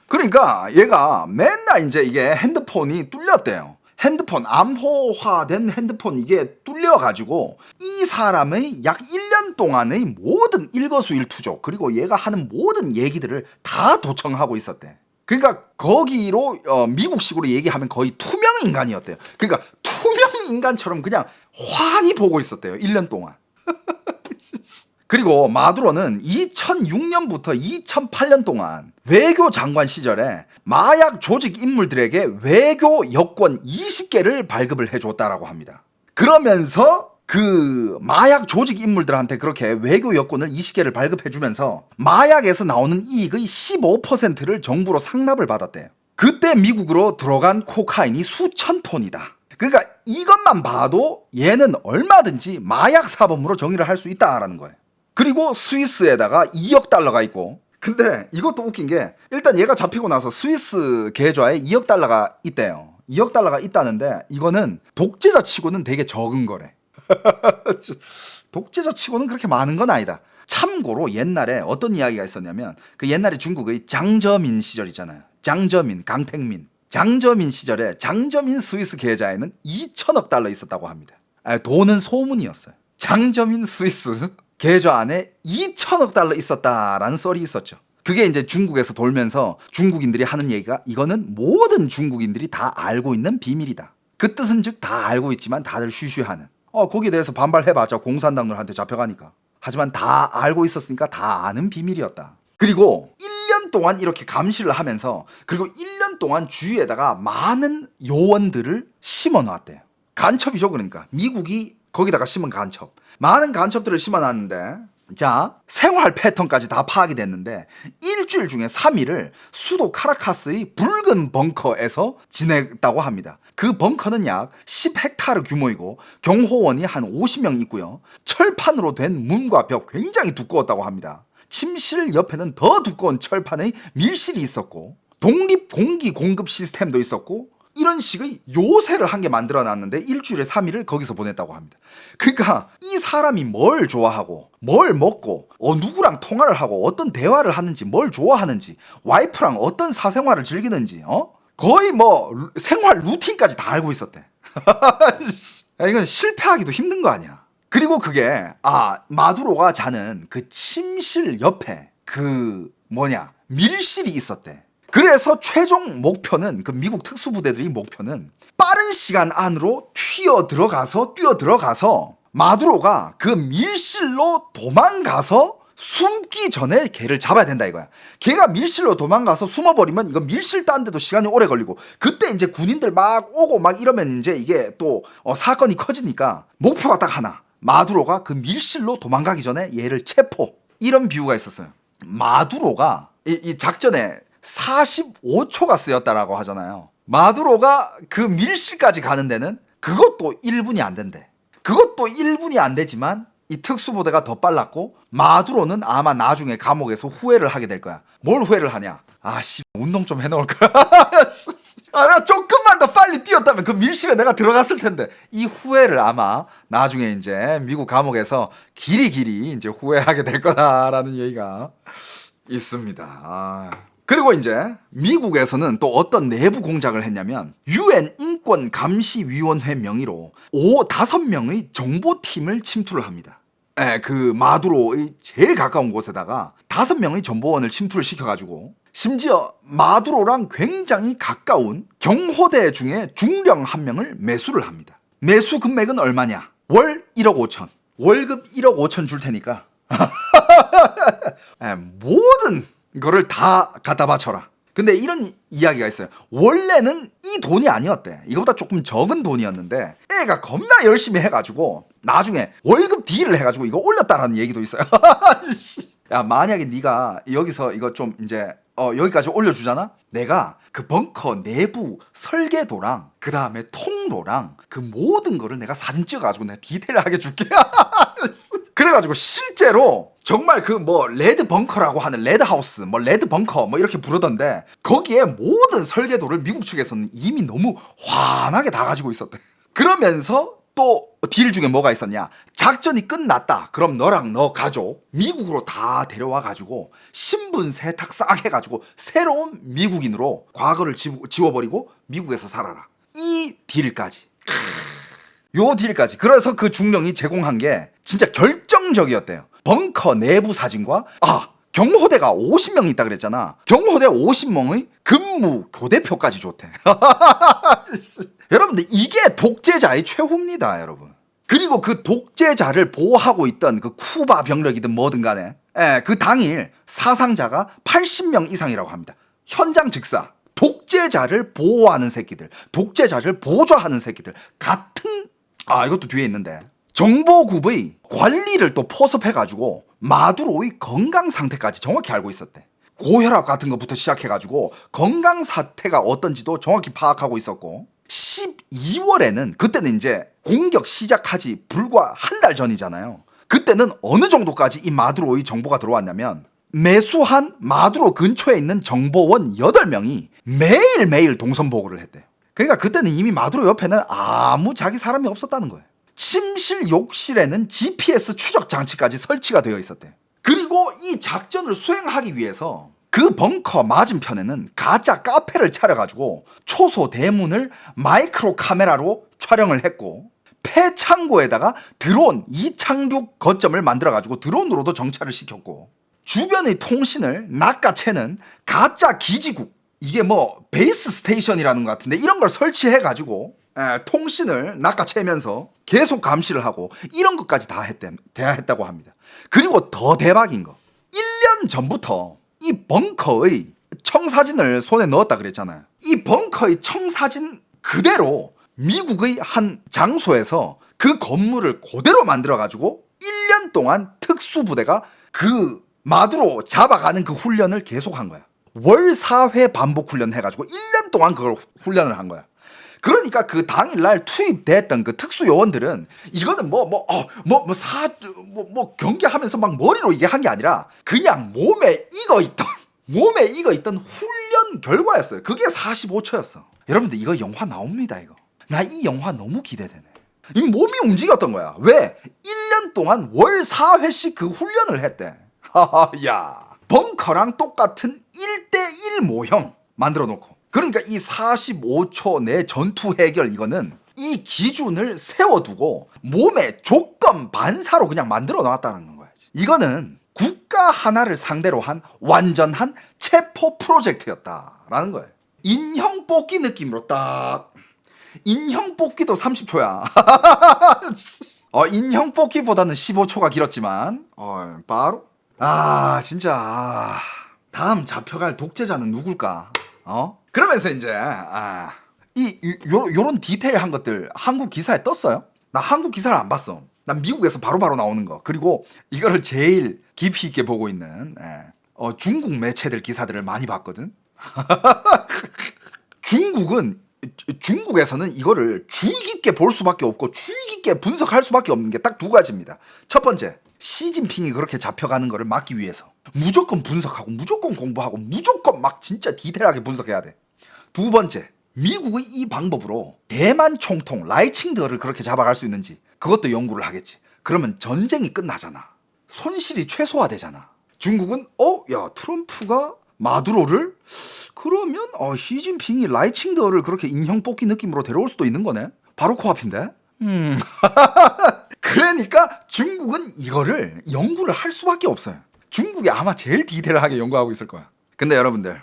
그러니까 얘가 맨날 이제 이게 핸드폰이 뚫렸대요. 핸드폰 암호화된 핸드폰 이게 뚫려가지고 이 사람의 약 1년 동안의 모든 일거수일투족 그리고 얘가 하는 모든 얘기들을 다 도청하고 있었대. 그러니까 거기로 미국식으로 얘기하면 거의 투명 인간이었대요. 그러니까 투명 인간처럼 그냥 환히 보고 있었대요. 1년 동안. 그리고 마두로는 2006년부터 2008년 동안 외교 장관 시절에 마약 조직 인물들에게 외교 여권 20개를 발급을 해줬다라고 합니다. 그러면서 그 마약 조직 인물들한테 그렇게 외교 여권을 20개를 발급해주면서 마약에서 나오는 이익의 15%를 정부로 상납을 받았대요. 그때 미국으로 들어간 코카인이 수천 톤이다. 그러니까 이것만 봐도 얘는 얼마든지 마약 사범으로 정의를 할 수 있다라는 거예요. 그리고 스위스에다가 2억 달러가 있고, 근데 이것도 웃긴 게 일단 얘가 잡히고 나서 스위스 계좌에 2억 달러가 있대요. 2억 달러가 있다는데 이거는 독재자 치고는 되게 적은 거래. 독재자 치고는 그렇게 많은 건 아니다. 참고로 옛날에 어떤 이야기가 있었냐면 그 옛날에 중국의 장저민 시절 있잖아요. 장저민, 강택민. 장저민 시절에 장저민 스위스 계좌에는 2천억 달러 있었다고 합니다. 돈은 소문이었어요. 장저민 스위스 계좌 안에 2천억 달러 있었다라는 썰이 있었죠. 그게 이제 중국에서 돌면서 중국인들이 하는 얘기가 이거는 모든 중국인들이 다 알고 있는 비밀이다. 그 뜻은 즉 다 알고 있지만 다들 쉬쉬하는. 거기에 대해서 반발해봤자 공산당들한테 잡혀가니까. 하지만 다 알고 있었으니까 다 아는 비밀이었다. 그리고 1년 동안 이렇게 감시를 하면서 그리고 1년 동안 주위에다가 많은 요원들을 심어놨대요. 간첩이죠. 그러니까 미국이 거기다가 심은 간첩. 많은 간첩들을 심어놨는데 자 생활 패턴까지 다 파악이 됐는데 일주일 중에 3일을 수도 카라카스의 붉은 벙커에서 지냈다고 합니다. 그 벙커는 약 10헥타르 규모이고 경호원이 한 50명 있고요. 철판으로 된 문과 벽 굉장히 두꺼웠다고 합니다. 침실 옆에는 더 두꺼운 철판의 밀실이 있었고 독립 공기 공급 시스템도 있었고 이런 식의 요새를 한 개 만들어놨는데 일주일에 3일을 거기서 보냈다고 합니다. 그러니까 이 사람이 뭘 좋아하고 뭘 먹고 누구랑 통화를 하고 어떤 대화를 하는지 뭘 좋아하는지 와이프랑 어떤 사생활을 즐기는지 거의 생활 루틴까지 다 알고 있었대. 이건 실패하기도 힘든 거 아니야. 그리고 그게 마두로가 자는 그 침실 옆에 밀실이 있었대. 그래서 최종 목표는 그 미국 특수부대들의 목표는 빠른 시간 안으로 뛰어 들어가서 마두로가 그 밀실로 도망가서 숨기 전에 걔를 잡아야 된다 이거야. 걔가 밀실로 도망가서 숨어버리면 이거 밀실 따는데도 시간이 오래 걸리고 그때 이제 군인들 막 오고 막 이러면 이제 이게 또 사건이 커지니까 목표가 딱 하나. 마두로가 그 밀실로 도망가기 전에 얘를 체포. 이런 비유가 있었어요. 마두로가 이 작전에 45초가 쓰였다라고 하잖아요. 마두로가 그 밀실까지 가는 데는 그것도 1분이 안 된대. 그것도 1분이 안 되지만 이 특수부대가 더 빨랐고 마두로는 아마 나중에 감옥에서 후회를 하게 될 거야. 뭘 후회를 하냐? 아씨 운동 좀 해놓을 거야. 나 조금만 더 빨리 뛰었다면 그 밀실에 내가 들어갔을 텐데. 이 후회를 아마 나중에 이제 미국 감옥에서 길이길이 이제 후회하게 될 거다라는 얘기가 있습니다. 그리고 이제 미국에서는 또 어떤 내부 공작을 했냐면 UN 인권감시위원회 명의로 5명의 정보팀을 침투를 합니다. 그 마두로의 제일 가까운 곳에다가 5명의 정보원을 침투를 시켜가지고 심지어 마두로랑 굉장히 가까운 경호대 중에 중령 1명을 매수를 합니다. 매수 금액은 얼마냐? 월 1억 5천. 월급 1억 5천 줄 테니까 모든 거를 다 갖다 바쳐라. 근데 이런 이야기가 있어요. 원래는 이 돈이 아니었대. 이거보다 조금 적은 돈이었는데 애가 겁나 열심히 해가지고 나중에 월급 딜을 해가지고 이거 올렸다라는 얘기도 있어요. 야, 만약에 네가 여기서 이거 좀 이제 여기까지 올려주잖아? 내가 그 벙커 내부 설계도랑 그 다음에 통로랑 그 모든 거를 내가 사진 찍어가지고 내가 디테일하게 줄게. 그래가지고 실제로 정말 그 뭐 레드 벙커라고 하는 레드 하우스, 뭐 레드 벙커 뭐 이렇게 부르던데 거기에 모든 설계도를 미국 측에서는 이미 너무 환하게 다 가지고 있었대. 그러면서 또 딜 중에 뭐가 있었냐? 작전이 끝났다. 그럼 너랑 너 가족 미국으로 다 데려와 가지고 신분 세탁 싹 해가지고 새로운 미국인으로 과거를 지워버리고 미국에서 살아라. 이 딜까지. 요 딜까지. 그래서 그 중령이 제공한 게 진짜 결정적이었대요. 벙커 내부 사진과 경호대가 50명 있다 그랬잖아. 경호대 50명의 근무 교대표까지 줬대. 여러분들 이게 독재자의 최후입니다, 여러분. 그리고 그 독재자를 보호하고 있던 그 쿠바 병력이든 뭐든 간에 그 당일 사상자가 80명 이상이라고 합니다. 현장 즉사. 독재자를 보호하는 새끼들, 독재자를 보좌하는 새끼들 같은 이것도 뒤에 있는데 정보국의 관리를 또 포섭해가지고 마두로의 건강 상태까지 정확히 알고 있었대. 고혈압 같은 것부터 시작해가지고 건강 사태가 어떤지도 정확히 파악하고 있었고 12월에는 그때는 이제 공격 시작하지 불과 한 달 전이잖아요. 그때는 어느 정도까지 이 마두로의 정보가 들어왔냐면 매수한 마두로 근처에 있는 정보원 8명이 매일매일 동선 보고를 했대요. 그러니까 그때는 이미 마두로 옆에는 아무 자기 사람이 없었다는 거예요. 침실 욕실에는 GPS 추적 장치까지 설치가 되어 있었대요. 그리고 이 작전을 수행하기 위해서 그 벙커 맞은편에는 가짜 카페를 차려가지고 초소 대문을 마이크로 카메라로 촬영을 했고 폐창고에다가 드론 이착륙 거점을 만들어가지고 드론으로도 정찰을 시켰고 주변의 통신을 낚아채는 가짜 기지국, 이게 뭐 베이스 스테이션이라는 것 같은데 이런 걸 설치해가지고 통신을 낚아채면서 계속 감시를 하고 이런 것까지 다 했다고 합니다. 그리고 더 대박인 거, 1년 전부터 이 벙커의 청사진을 손에 넣었다 그랬잖아요. 이 벙커의 청사진 그대로 미국의 한 장소에서 그 건물을 그대로 만들어가지고 1년 동안 특수부대가 그 마두로 잡아가는 그 훈련을 계속한 거야. 월 4회 반복 훈련 해가지고 1년 동안 그걸 훈련을 한 거야. 그러니까 그 당일날 투입됐던 그 특수 요원들은 이거는 경기하면서 막 머리로 이게 한 게 아니라 그냥 몸에 익어있던 훈련 결과였어요. 그게 45초였어. 여러분들 이거 영화 나옵니다, 이거. 나 이 영화 너무 기대되네. 이 몸이 움직였던 거야. 왜? 1년 동안 월 4회씩 그 훈련을 했대. 하하야. 벙커랑 똑같은 1대1 모형 만들어 놓고. 그러니까 이 45초 내 전투 해결 이거는 이 기준을 세워두고 몸에 조건 반사로 그냥 만들어 놨다는 거야. 이거는 국가 하나를 상대로 한 완전한 체포 프로젝트였다라는 거예요. 인형 뽑기 느낌으로 딱. 인형 뽑기도 30초야. 인형 뽑기보다는 15초가 길었지만 바로 진짜 다음 잡혀갈 독재자는 누굴까? 그러면서 이제 요런 디테일한 것들 한국 기사에 떴어요. 나 한국 기사를 안 봤어. 난 미국에서 바로바로 나오는 거. 그리고 이거를 제일 깊이 있게 보고 있는 중국 매체들 기사들을 많이 봤거든. 중국에서는 이거를 주의 깊게 볼 수밖에 없고 주의 깊게 분석할 수밖에 없는 게 딱 두 가지입니다. 첫 번째, 시진핑이 그렇게 잡혀가는 거를 막기 위해서 무조건 분석하고 무조건 공부하고 무조건 막 진짜 디테일하게 분석해야 돼. 두 번째, 미국의 이 방법으로 대만 총통 라이칭더를 그렇게 잡아갈 수 있는지 그것도 연구를 하겠지. 그러면 전쟁이 끝나잖아. 손실이 최소화되잖아. 중국은 야 트럼프가 마두로를 그러면 시진핑이 라이칭더를 그렇게 인형 뽑기 느낌으로 데려올 수도 있는 거네. 바로 코앞인데. 그러니까 중국은 이거를 연구를 할 수밖에 없어요. 중국이 아마 제일 디테일하게 연구하고 있을 거야. 근데 여러분들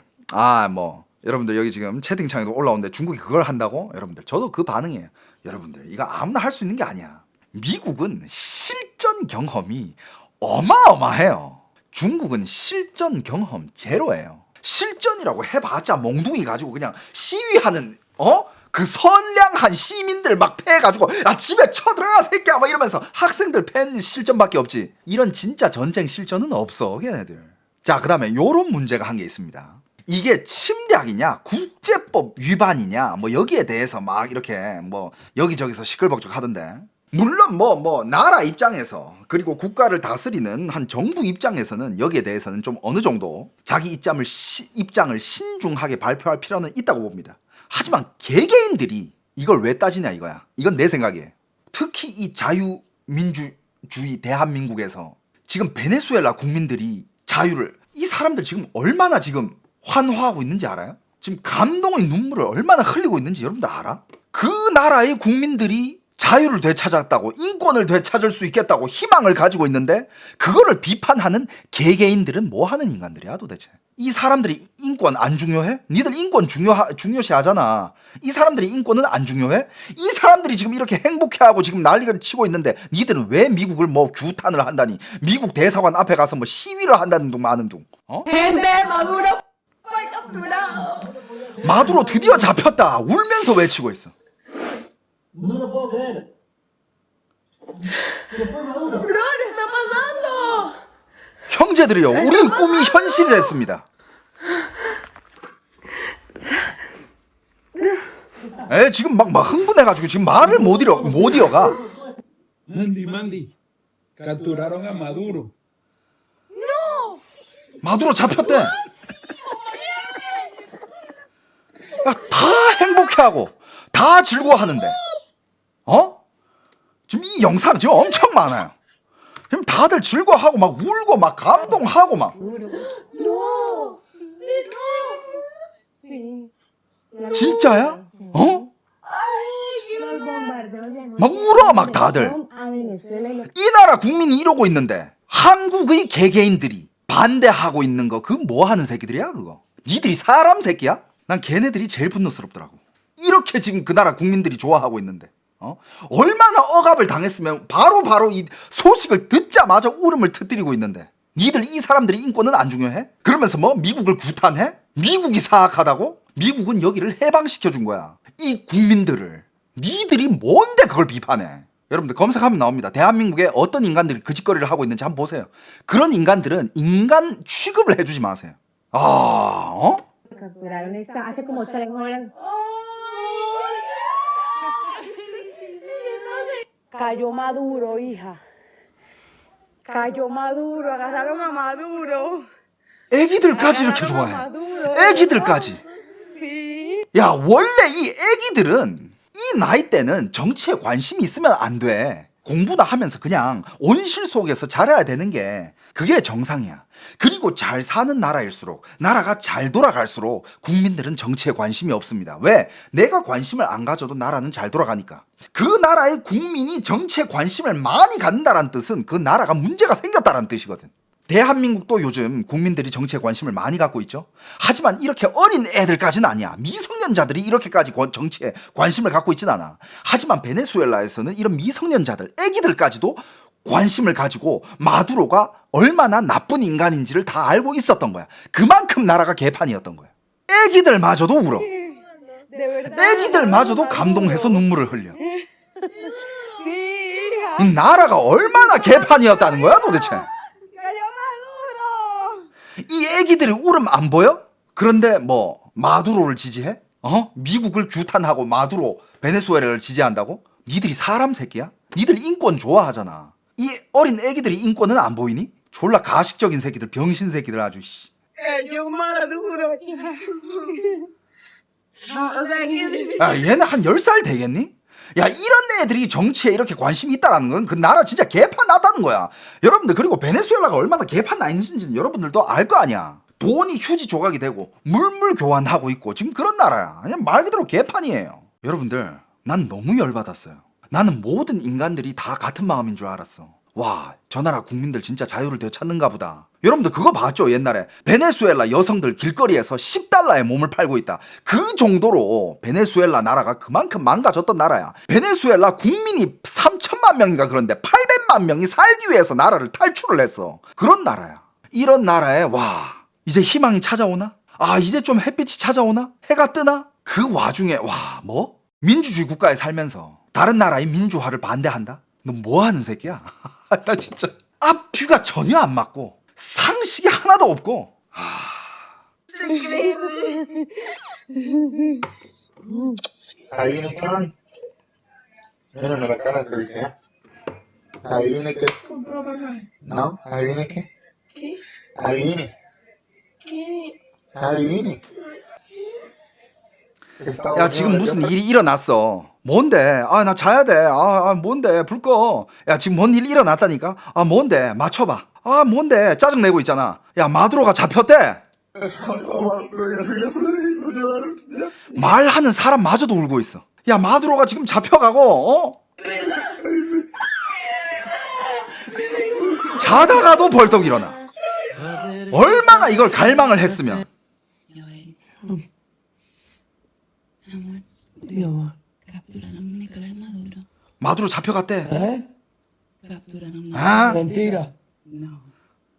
여러분들 여기 지금 채팅창에도 올라오는데 중국이 그걸 한다고? 여러분들 저도 그 반응이에요. 여러분들 이거 아무나 할 수 있는 게 아니야. 미국은 실전 경험이 어마어마해요. 중국은 실전 경험 제로예요. 실전이라고 해봤자 몽둥이 가지고 그냥 시위하는 그 선량한 시민들 막 패가지고 야 집에 쳐들어가 새끼야 막 이러면서 학생들 팬 실전밖에 없지. 이런 진짜 전쟁 실전은 없어 걔네들. 자, 그 다음에 요런 문제가 한 게 있습니다. 이게 침략이냐 국제법 위반이냐 여기에 대해서 막 이렇게 여기저기서 시끌벅적 하던데, 물론 나라 입장에서 그리고 국가를 다스리는 한 정부 입장에서는 여기에 대해서는 좀 어느 정도 자기 입장을 신중하게 발표할 필요는 있다고 봅니다. 하지만 개개인들이 이걸 왜 따지냐 이거야. 이건 내 생각이에요. 특히 이 자유민주주의 대한민국에서 지금 베네수엘라 국민들이 이 사람들 지금 얼마나 지금 환호하고 있는지 알아요? 지금 감동의 눈물을 얼마나 흘리고 있는지 여러분들 알아? 그 나라의 국민들이 자유를 되찾았다고, 인권을 되찾을 수 있겠다고 희망을 가지고 있는데 그거를 비판하는 개개인들은 뭐 하는 인간들이야 도대체? 이 사람들이 인권 안 중요해? 니들 인권 중요시 하잖아. 이 사람들이 인권은 안 중요해? 이 사람들이 지금 이렇게 행복해하고 지금 난리를 치고 있는데 니들은 왜 미국을 규탄을 한다니, 미국 대사관 앞에 가서 시위를 한다는 둥 마는 둥. 마두로 드디어 잡혔다 울면서 외치고 있어. No lo puedo creer. Se fue Maduro. Bro, ¿qué está pasando? 형제들이요, 우리 꿈이 현실이 됐습니다. 지금 막 흥분해가지고 지금 말을 못 이어가. Mandy, capturaron a Maduro. 마두로 잡혔대. 야, 다 행복해하고 다 즐거워하는데 지금 이 영상 지금 엄청 많아요. 지금 다들 즐거워하고 막 울고 막 감동하고 막. No. Sí. 진짜야? Los bombardeos de 막 울어 막 다들. a Venezuela y los 이 나라 국민이 이러고 있는데 한국의 개개인들이 반대하고 있는 거, 그 뭐 하는 새끼들이야 그거? 니들이 사람 새끼야? 난 걔네들이 제일 분노스럽더라고. 이렇게 지금 그 나라 국민들이 좋아하고 있는데 얼마나 억압을 당했으면 바로 이 소식을 듣자마자 울음을 터뜨리고 있는데 니들 이 사람들이 인권은 안 중요해? 그러면서 미국을 구탄해? 미국이 사악하다고? 미국은 여기를 해방시켜 준 거야. 이 국민들을. 니들이 뭔데 그걸 비판해? 여러분들 검색하면 나옵니다. 대한민국에 어떤 인간들이 그 짓거리를 하고 있는지 한번 보세요. 그런 인간들은 인간 취급을 해주지 마세요. capturaron hace como 3 horas. Cayó Maduro, hija. Cayó Maduro, agarraron a Maduro. 애기들까지 이렇게 좋아해. 애기들까지. 야, 원래 이 애기들은 이 나이 때는 정치에 관심이 있으면 안 돼. 공부나 하면서 그냥 온실 속에서 자라야 되는 게 그게 정상이야. 그리고 잘 사는 나라일수록, 나라가 잘 돌아갈수록 국민들은 정치에 관심이 없습니다. 왜? 내가 관심을 안 가져도 나라는 잘 돌아가니까. 그 나라의 국민이 정치에 관심을 많이 갖는다는 뜻은 그 나라가 문제가 생겼다는 뜻이거든. 대한민국도 요즘 국민들이 정치에 관심을 많이 갖고 있죠. 하지만 이렇게 어린 애들까지는 아니야. 미성년자들이 이렇게까지 정치에 관심을 갖고 있진 않아. 하지만 베네수엘라에서는 이런 미성년자들, 애기들까지도 관심을 가지고 마두로가 얼마나 나쁜 인간인지를 다 알고 있었던 거야. 그만큼 나라가 개판이었던 거야. 애기들마저도 울어. 애기들마저도 감동해서 눈물을 흘려. Sí, hija. 이 나라가 얼마나 개판이었다는 거야 도대체. Cayó Maduro. 이 애기들이 울음 안 보여? 그런데 뭐 마두로를 지지해? 미국을 규탄하고 마두로 베네수엘라를 지지한다고? 니들이 사람 새끼야? 니들 인권 좋아하잖아. 이 어린 애기들이 인권은 안 보이니? 졸라 가식적인 새끼들, 병신 새끼들 아주 씨. Cayó Maduro. O sea, que- 야, 얘는 한 10살 되겠니? 야, 이런 애들이 정치에 이렇게 관심이 있다라는 건 그 나라 진짜 개판 났다는 거야. 여러분들, 그리고 베네수엘라가 얼마나 개판 나 있는지는 여러분들도 알 거 아니야. 돈이 휴지 조각이 되고 물물 교환하고 있고 지금 그런 나라야. 그냥 말 그대로 개판이에요. 여러분들, 난 너무 열받았어요. 나는 모든 인간들이 다 같은 마음인 줄 알았어. 와, 저 나라 국민들 진짜 자유를 되찾는가 보다. 여러분들 그거 봤죠? 옛날에 베네수엘라 여성들 길거리에서 10달러에 몸을 팔고 있다. 그 정도로 베네수엘라 나라가 그만큼 망가졌던 나라야. 베네수엘라 국민이 3천만 명인가 그런데 800만 명이 살기 위해서 나라를 탈출을 했어. 그런 나라야. 이런 나라에 와, 이제 희망이 찾아오나? 아, 이제 좀 햇빛이 찾아오나? 해가 뜨나? 그 와중에 와, 뭐? 민주주의 국가에 살면서 다른 나라의 민주화를 반대한다? 너 뭐 하는 새끼야? 나 진짜 앞뒤가 전혀 안 맞고 상식이 하나도 없고. Adivine qué hay. Mírame la cara, Felicia. Adivine qué. ¿No? ¿Adivine qué? Adivine. Adivine. 야, 지금 무슨 일이 일어났어. 뭔데? 아, 나 자야 돼. 뭔데? 불 꺼. 야, 지금 뭔 일이 일어났다니까? 아, 뭔데? 맞춰봐. 아, 뭔데? 짜증내고 있잖아. 야, 마두로가 잡혔대. 말하는 사람마저도 울고 있어. 야, 마두로가 지금 잡혀가고, 자다가도 벌떡 일어나. 얼마나 이걸 갈망을 했으면. Capturaron a Nicolás Maduro. 마두로 잡혀갔대. Capturaron a... 아, Mentira. No.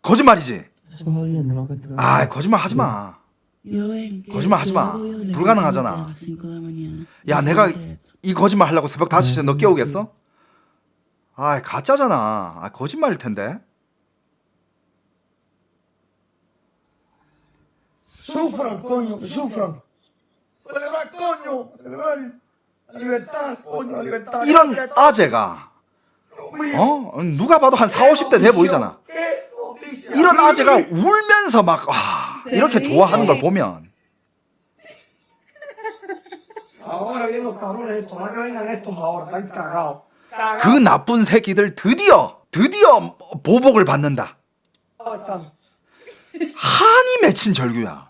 거짓말이지. Eso jodiendo, no, que te- 아, 거짓말 하지 마. Yo ven que 거짓말 하지 마. yo voy a la 불가능하잖아. a las 5 de la mañana. 야, 내가 이 거짓말 하려고 새벽 5시에 너 깨우겠어? 아, 가짜잖아. 아, 거짓말일 텐데. Sufran, coño, que sufran. Celebrar, coño, celebrar la libertad, coño, la libertad. 이런 아재가 누가 봐도 한 4, 50대 돼 보이잖아. 이런 아재가 울면서 막 이렇게 좋아하는 걸 보면 Ahora vienen los cabrones estos, van que vengan estos ahora, están cagados. 그 나쁜 새끼들 드디어 보복을 받는다. Cagados están. 한이 맺힌 절규야.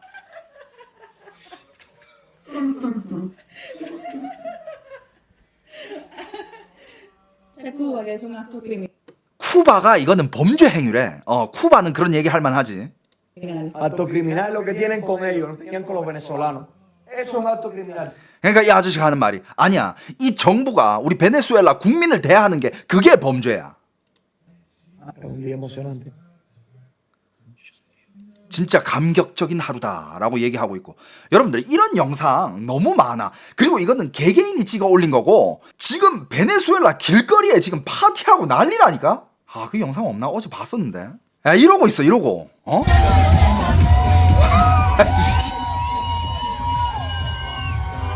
Esa Cuba, que es un acto criminal. 쿠바가 이거는 범죄 행위래. 쿠바는 그런 얘기 할 만하지. Acto criminal lo que tienen con ellos, no tenían con los venezolanos. Eso es un acto criminal. 그러니까 이 아저씨가 하는 말이 아니야. 이 정부가 우리 베네수엘라 국민을 대하는 게 그게 범죄야. Es un día emocionante. 진짜 감격적인 하루다라고 얘기하고 있고, 여러분들 이런 영상 너무 많아. 그리고 이거는 개개인이 찍어 올린 거고 지금 베네수엘라 길거리에 지금 파티하고 난리라니까. 아, 그 영상 없나? 어제 봤었는데. 야, 이러고 있어, 이러고.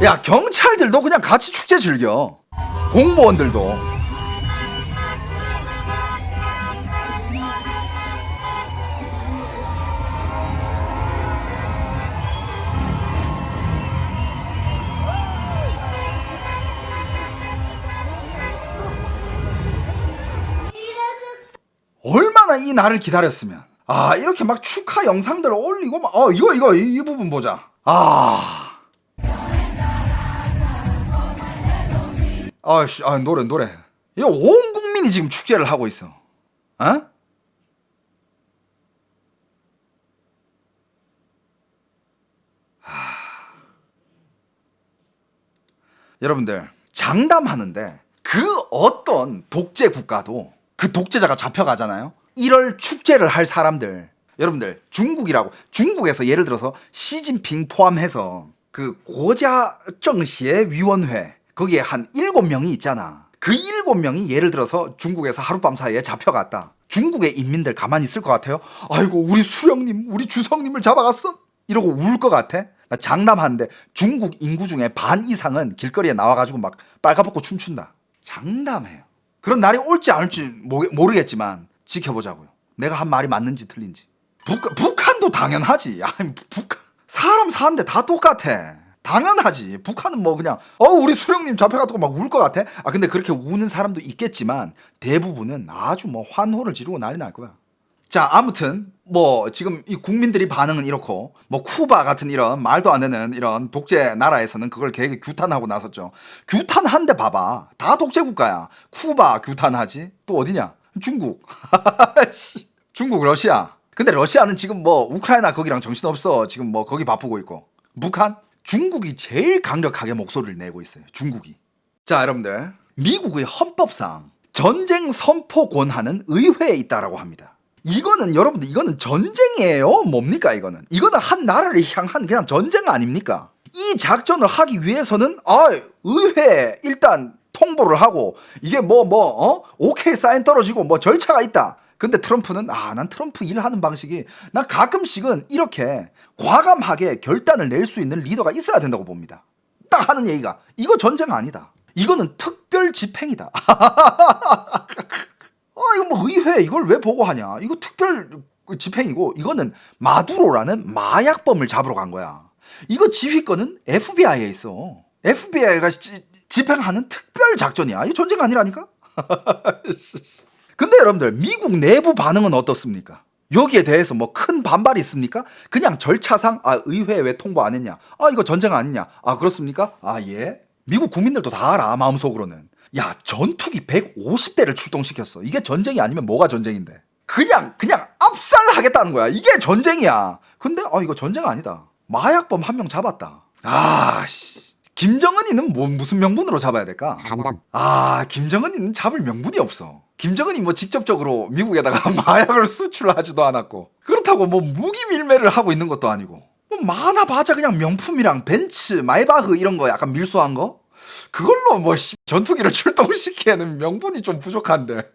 야, 경찰들도 그냥 같이 축제 즐겨. 공무원들도. 얼마나 이 날을 기다렸으면. 아, 이렇게 막 축하 영상들 올리고 막 이 부분 보자. 노래. 이거 온 국민이 지금 축제를 하고 있어. 여러분들, 장담하는데 그 어떤 독재 국가도 그 독재자가 잡혀가잖아요. 이럴 축제를 할 사람들, 여러분들, 중국에서 예를 들어서 시진핑 포함해서 그 고자정시의 위원회, 거기에 한 7명이 있잖아. 그 7명이 예를 들어서 중국에서 하룻밤 사이에 잡혀갔다. 중국의 인민들 가만히 있을 것 같아요? 아이고 우리 수령님 우리 주성님을 잡아갔어? 이러고 울 것 같아? 나 장담하는데 중국 인구 중에 반 이상은 길거리에 나와가지고 막 빨가벗고 춤춘다. 장담해요. 그런 날이 올지 안 올지 모르겠지만 지켜보자고요. 내가 한 말이 맞는지 틀린지. 북한도 당연하지. 아니, 사람 사는데 다 똑같아. 당연하지. 북한은 뭐 그냥 우리 수령님 잡혀가지고 막 울 것 같아. 근데 그렇게 우는 사람도 있겠지만 대부분은 아주 뭐 환호를 지르고 난리 날 거야. 자, 아무튼 뭐 지금 이 국민들이 반응은 이렇고 뭐 쿠바 같은 이런 말도 안 되는 이런 독재 나라에서는 그걸 되게 규탄하고 나섰죠. 규탄한데 봐봐. 다 독재 국가야. 쿠바 규탄하지. 또 어디냐? 중국. 중국, 러시아. 근데 러시아는 지금 뭐 우크라이나 거기랑 정신없어. 지금 뭐 거기 바쁘고 있고. 북한? 중국이 제일 강력하게 목소리를 내고 있어요. 중국이. 자, 여러분들. 미국의 헌법상 전쟁 선포 권한은 의회에 있다라고 합니다. 이거는 여러분들 이거는 전쟁이에요. 뭡니까 이거는? 이거는 한 나라를 향한 그냥 전쟁 아닙니까? 이 작전을 하기 위해서는 의회에 일단 통보를 하고 이게 오케이 사인 떨어지고 뭐 절차가 있다. 근데 트럼프는 난 트럼프 일하는 방식이 난 가끔씩은 이렇게 과감하게 결단을 낼 수 있는 리더가 있어야 된다고 봅니다. 딱 하는 얘기가 이거 전쟁 아니다. 이거는 특별 집행이다. 이거 뭐 의회 이걸 왜 보고하냐. 이거 특별 집행이고 이거는 마두로라는 마약범을 잡으러 간 거야. 이거 지휘권은 FBI에 있어. FBI가 집행하는 특별 작전이야. 이거 전쟁 아니라니까? 근데 여러분들 미국 내부 반응은 어떻습니까? 여기에 대해서 뭐 큰 반발이 있습니까? 그냥 절차상 의회에 왜 통보 안 했냐? 이거 전쟁 아니냐? 그렇습니까? 예. 미국 국민들도 다 알아. 마음속으로는. 야, 전투기 150대를 출동시켰어. 이게 전쟁이 아니면 뭐가 전쟁인데? 그냥 압살하겠다는 거야. 이게 전쟁이야. 근데 이거 전쟁 아니다. 마약범 한 명 잡았다. 김정은이는 무슨 명분으로 잡아야 될까? 김정은이는 잡을 명분이 없어. 김정은이 뭐 직접적으로 미국에다가 마약을 수출하지도 않았고 그렇다고 뭐 무기 밀매를 하고 있는 것도 아니고 뭐 많아봤자 그냥 명품이랑 벤츠, 마이바흐 이런 거 약간 밀수한 거? 그걸로 뭐 전투기를 출동시키에는 명분이 좀 부족한데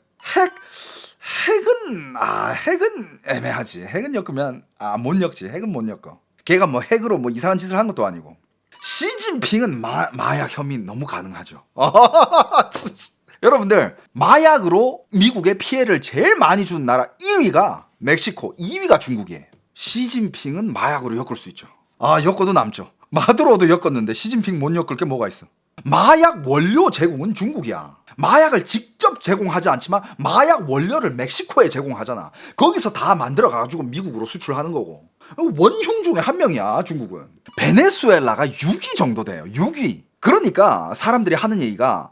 핵은 애매하지. 핵은 엮으면 못 엮지. 핵은 못 엮어. 걔가 뭐 핵으로 뭐 이상한 짓을 한 것도 아니고. 시진핑은 마약 혐의 너무 가능하죠. 여러분들 마약으로 미국에 피해를 제일 많이 준 나라 1위가 멕시코, 2위가 중국이에요. 시진핑은 마약으로 엮을 수 있죠. 엮어도 남죠. 마두로도 엮었는데 시진핑 못 엮을 게 뭐가 있어. 마약 원료 제공은 중국이야. 마약을 직접 제공하지 않지만 마약 원료를 멕시코에 제공하잖아. 거기서 다 만들어가지고 미국으로 수출하는 거고. 원흉 중에 한 명이야 중국은. 베네수엘라가 6위 정도 돼요. 6위. 그러니까 사람들이 하는 얘기가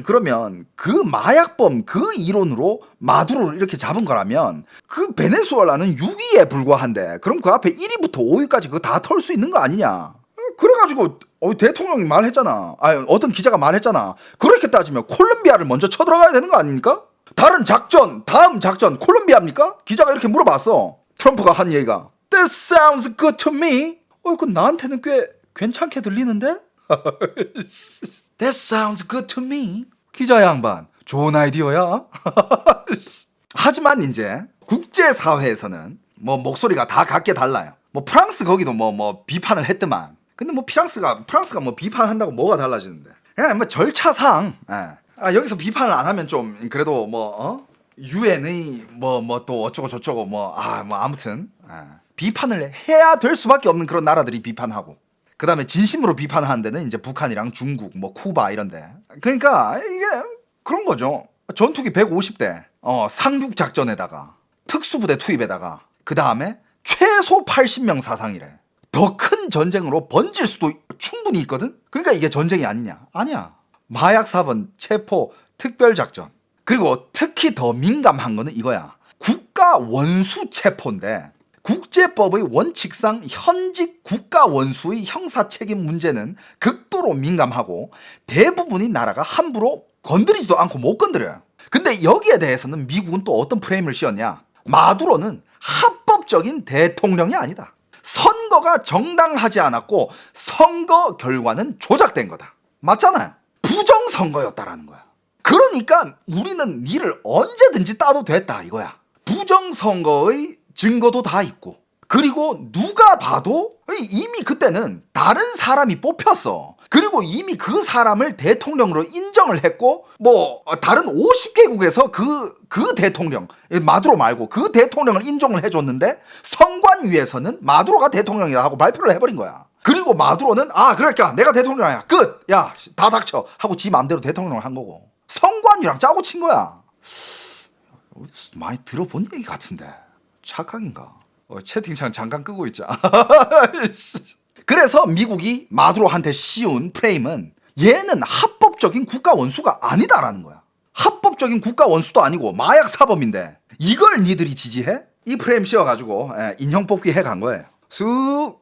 그러면 그 마약범 그 이론으로 마두로를 이렇게 잡은 거라면 그 베네수엘라는 6위에 불과한데 그럼 그 앞에 1위부터 5위까지 그거 다 털 수 있는 거 아니냐. 그래가지고 대통령이 말했잖아. 어떤 기자가 말했잖아. 그렇게 따지면 콜롬비아를 먼저 쳐들어가야 되는 거 아닙니까? 다음 작전 콜롬비아입니까? 기자가 이렇게 물어봤어. 트럼프가 한 얘기가 That sounds good to me. 그 나한테는 꽤 괜찮게 들리는데? That sounds good to me. 기자 양반, 좋은 아이디어야. 하지만 이제 국제사회에서는 뭐 목소리가 다 각게 달라요. 뭐 프랑스 거기도 뭐 비판을 했더만. 근데 뭐 프랑스가 뭐 비판한다고 뭐가 달라지는데? 그냥 뭐 절차상 여기서 비판을 안 하면 좀 그래도 유엔의 뭐 또 어쩌고 저쩌고 아무튼 비판을 해야 될 수밖에 없는 그런 나라들이 비판하고. 그 다음에 진심으로 비판하는 데는 이제 북한이랑 중국, 뭐 쿠바 이런데. 그러니까 이게 그런 거죠. 전투기 150대, 상륙 작전에다가 특수부대 투입에다가 그 다음에 최소 80명 사상이래. 더 큰 전쟁으로 번질 수도 충분히 있거든. 그러니까 이게 전쟁이 아니냐? 아니야. 마약 사범 체포 특별 작전. 그리고 특히 더 민감한 거는 이거야. 국가 원수 체포인데. 국제법의 원칙상 현직 국가 원수의 형사 책임 문제는 극도로 민감하고 대부분의 나라가 함부로 건드리지도 않고 못 건드려요. 근데 여기에 대해서는 미국은 또 어떤 프레임을 씌웠냐? 마두로는 합법적인 대통령이 아니다. 선거가 정당하지 않았고 선거 결과는 조작된 거다. 맞잖아요. 부정선거였다라는 거야. 그러니까 우리는 니를 언제든지 따도 됐다 이거야. 부정선거의 증거도 다 있고, 그리고 누가 봐도 이미 그때는 다른 사람이 뽑혔어. 그리고 이미 그 사람을 대통령으로 인정을 했고, 뭐 다른 50개국에서 그 대통령, 마두로 말고 그 대통령을 인정을 해줬는데 선관위에서는 마두로가 대통령이다 하고 발표를 해버린 거야. 그리고 마두로는 그러니까 내가 대통령이야 끝, 야 다 닥쳐 하고 지 마음대로 대통령을 한 거고, 선관위랑 짜고 친 거야. 어디서 많이 들어본 얘기 같은데 착각인가? 채팅창 잠깐 끄고 있자. 그래서 미국이 마두로한테 씌운 프레임은 얘는 합법적인 국가 원수가 아니다라는 거야. 합법적인 국가 원수도 아니고 마약 사범인데 이걸 니들이 지지해? 이 프레임 씌워가지고 인형 뽑기 해간 거예요. 쑥